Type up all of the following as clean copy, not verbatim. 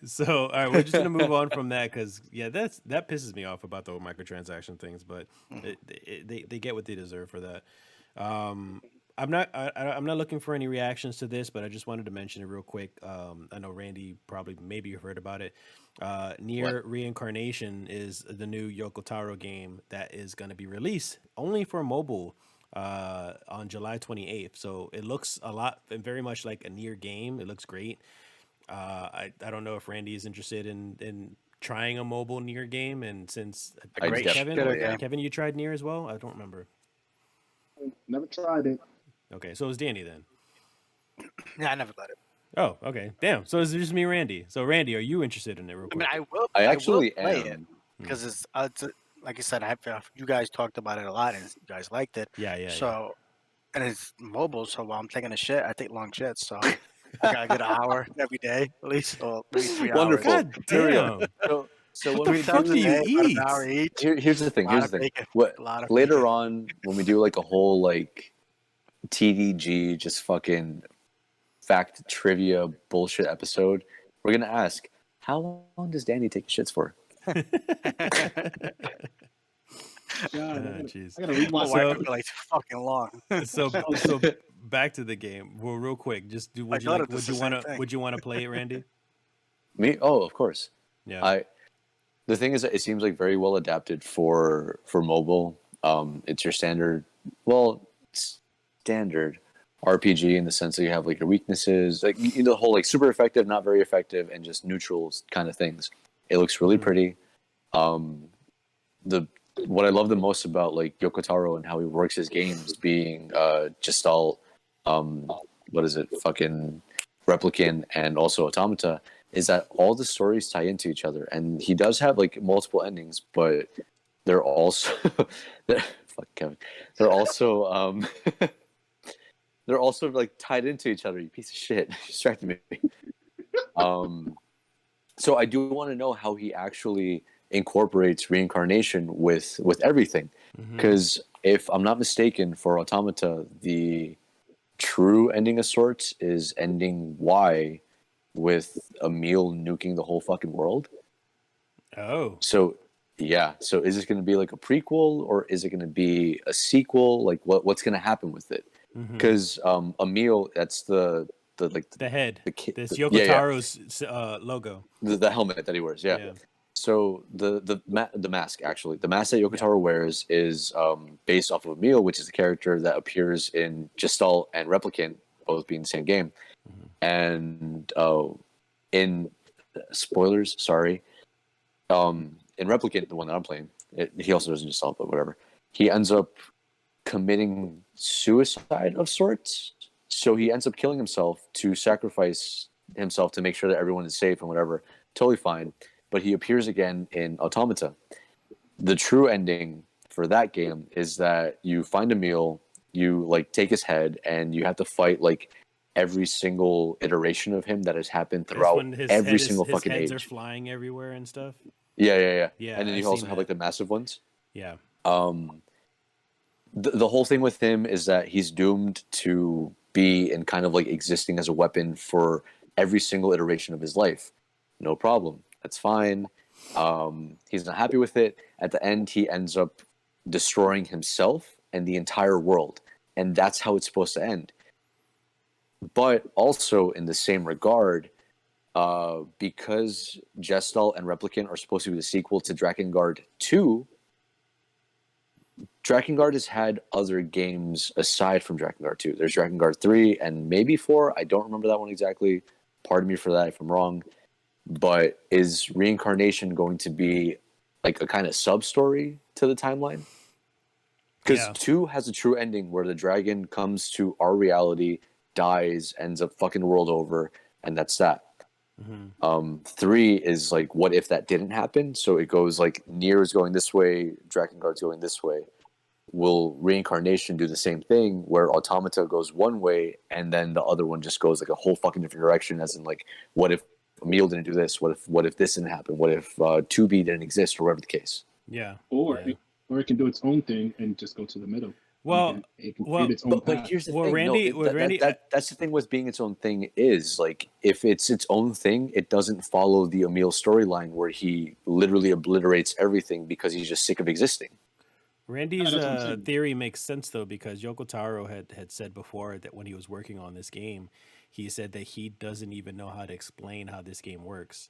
So, all right, we're just gonna move on from that because yeah, that pisses me off about the whole microtransaction things, but they get what they deserve for that. Um, I'm not looking for any reactions to this, but I just wanted to mention it real quick. I know Randy probably maybe you've heard about it. What? Nier Reincarnation is the new Yoko Taro game that is going to be released only for mobile on July 28th. So it looks a lot very much like a Nier game. It looks great. I don't know if Randy is interested in trying a mobile Nier game, and since A was great it shooter game. Kevin, you tried Nier as well? I don't remember. Never tried it. Okay, so it was Danny then. Yeah, I never got it. Oh, okay. Damn. So it's just me, Randy. So Randy, are you interested in it? Real I quick. mean, I actually will play it am. because it's like I said, you guys talked about it a lot and you guys liked it. Yeah. So, and it's mobile. So while I'm taking a shit, I take long shits. So I gotta get an hour every day at least, or maybe 3 hours. Wonderful. God Here we damn. go. So What when the we fuck do, do you eat? About an hour each. here's the thing. Lot Here's of the thing. bacon. What Lot of later bacon. on when we do like a whole like TDG just fucking fact trivia bullshit episode, we're gonna ask how long does Danny take shits for? God, Jeez. I gotta read My my wife would be like fucking long. So back to the game. Well, real quick, just do. Would you thought like? it was Would you the want same to? thing. Would you want to play it, Randy? Me? Oh, of course. Yeah. The thing is that it seems like very well adapted for mobile. It's your standard RPG in the sense that you have like your weaknesses, like the whole like super effective, not very effective, and just neutral kind of things. It looks really pretty. What I love the most about like Yoko Taro and how he works his games being Gestalt, what is it, fucking Replicant, and also Automata, is that all the stories tie into each other, and he does have like multiple endings, but they're also fuck Kevin. They're also they're also like tied into each other. You piece of shit, you distracted me. So I do want to know how he actually incorporates reincarnation with everything, because if I'm not mistaken, for Automata, the true ending of sorts is ending Y with Emil nuking the whole fucking world. Oh. So yeah, so is this going to be like a prequel or is it going to be a sequel? Like what's going to happen with it? Because Emil, that's the head. the This yeah, Yoko Taro's logo. the helmet that he wears. Yeah. So the mask, actually, the mask that Yoko Taro wears is based off of Emil, which is a character that appears in Gestalt and Replicant, both being the same game. And in spoilers, sorry, in Replicant, the one that I'm playing, he also doesn't Gestalt, but whatever. He ends up committing suicide of sorts. So he ends up killing himself to sacrifice himself to make sure that everyone is safe and whatever. Totally fine. But he appears again in Automata. The true ending for that game is that you find Emil, you like take his head, and you have to fight like every single iteration of him that has happened throughout every single fucking age. His heads are flying everywhere and stuff. Yeah. Yeah, And then you I've also seen have that. like the massive ones. Yeah. The whole thing with him is that he's doomed to be and kind of like existing as a weapon for every single iteration of his life. No problem. That's fine. He's not happy with it. At the end, he ends up destroying himself and the entire world. And that's how it's supposed to end. But also, in the same regard, because Gestalt and Replicant are supposed to be the sequel to Drakengard 2, Drakengard has had other games aside from Drakengard 2. There's Drakengard 3 and maybe 4. I don't remember that one exactly. Pardon me for that if I'm wrong. But is Reincarnation going to be like a kind of sub-story to the timeline? Because 2 has a true ending where the dragon comes to our reality, dies, ends up fucking the world over, and that's that. 3 is like, what if that didn't happen? So it goes like, Nier is going this way, Drakengard's going this way. Will Reincarnation do the same thing where Automata goes one way and then the other one just goes like a whole fucking different direction, as in like, what if Emil didn't do this? What if this didn't happen? What if 2B didn't exist, or whatever the case? Yeah. Or it can do its own thing and just go to the middle. Well, It can well, create its own But path. here's the well, thing. Randy, with Randy, That's the thing with being its own thing is like if it's its own thing, it doesn't follow the Emil storyline where he literally obliterates everything because he's just sick of existing. Randy's that's what I'm saying. theory makes sense though, because Yoko Taro had said before that when he was working on this game, he said that he doesn't even know how to explain how this game works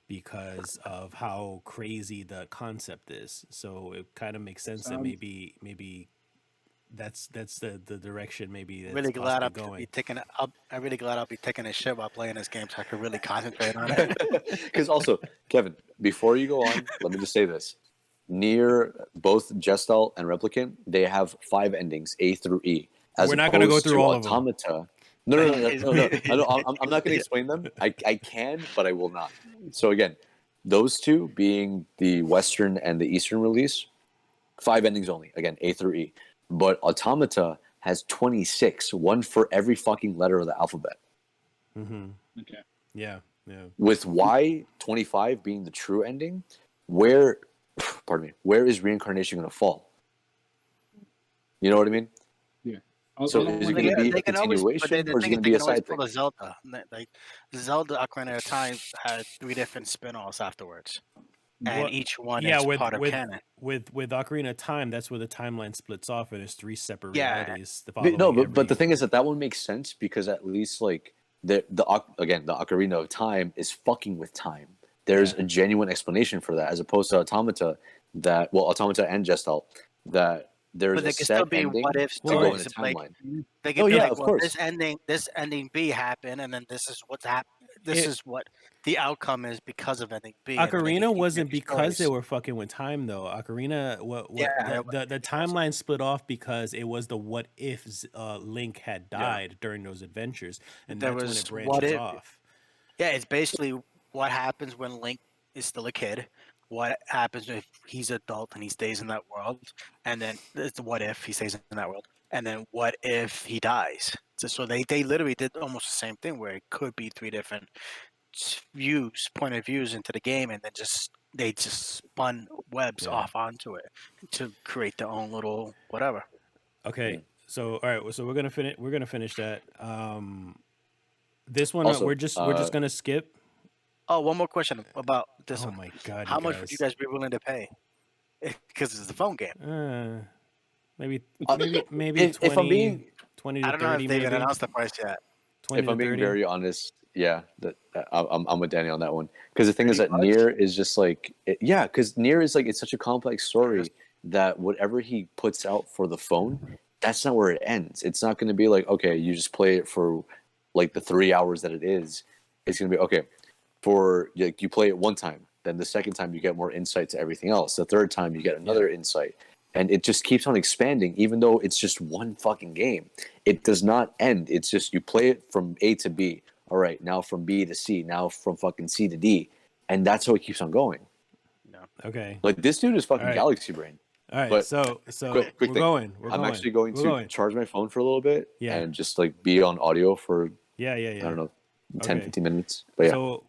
because of how crazy the concept is. So it kind of makes sense that Sounds- maybe that's the direction maybe that's Really glad possibly I'll be going. taking. I'm really glad I'll be taking a shit while playing this game, so I can really concentrate on it. Because also, Kevin, before you go on, let me just say this: Nier, both Gestalt and Replicant, they have 5 endings, A through E. We're not gonna go opposed through to all of them. Automata. No. I'm not going to explain them. I can, but I will not. So again, those two being the Western and the Eastern release, 5 endings only. Again, A through E. But Automata has 26, one for every fucking letter of the alphabet. Mm-hmm. Okay. Yeah. With Y 25 being the true ending, where is Reincarnation going to fall? You know what I mean? Yeah. So is it going to be a continuation or is it going to be a side thing? The Zelda, like Zelda Ocarina of Time had 3 different spin-offs afterwards, and Well, each one yeah, is with part of with canon. with Ocarina of Time, that's where the timeline splits off, and there's 3 separate Yeah. realities. No, but the thing is that one makes sense because at least like the Ocarina of Time is fucking with time. There's a genuine explanation for that, as opposed to Automata Automata and Gestalt that there's But they a can still set be ending what ifs to too. go in a It's like timeline. they can Oh be yeah, like, of well, course. this ending B happened, and then this is what's happened. This is what the outcome is because of ending B. and then they can Ocarina keep wasn't making because they stories. were fucking with time though. Ocarina, Yeah, the timeline split off because it was the what if Link had died during those adventures, and There that's when was it what branches if. off. Yeah, it's basically what happens when Link is still a kid. What happens if he's adult and he stays in that world, and then it's what if he stays in that world, and then what if he dies? So they literally did almost the same thing where it could be 3 different point of views into the game, and then they just spun webs off onto it to create their own little whatever. Okay, so all right, so we're gonna finish. We're gonna finish that. This one Also, we're just gonna skip. Oh, one more question about this Oh one. my god, How much would you guys be willing to pay? Because it's a phone game. Maybe if I'm being 20 I to don't know 30 if they've maybe. announced the price yet. 20 if to I'm being 30. very honest, yeah, I'm with Danny on that one. Because the thing is that $30? Nier is just like, because Nier is like, it's such a complex story that whatever he puts out for the phone, that's not where it ends. It's not going to be like, okay, you just play it for like the 3 hours that it is. It's going to be, okay, for like you play it one time, then the second time you get more insight to everything else. The third time you get another insight. And it just keeps on expanding, even though it's just one fucking game. It does not end. It's just you play it from A to B. All right, now from B to C. Now from fucking C to D. And that's how it keeps on going. Okay. Like this dude is fucking Galaxy Brain. All right. But so quick we're thing. going. I'm actually going to charge my phone for a little bit and just like be on audio for I don't know 10, 15 minutes. But yeah. So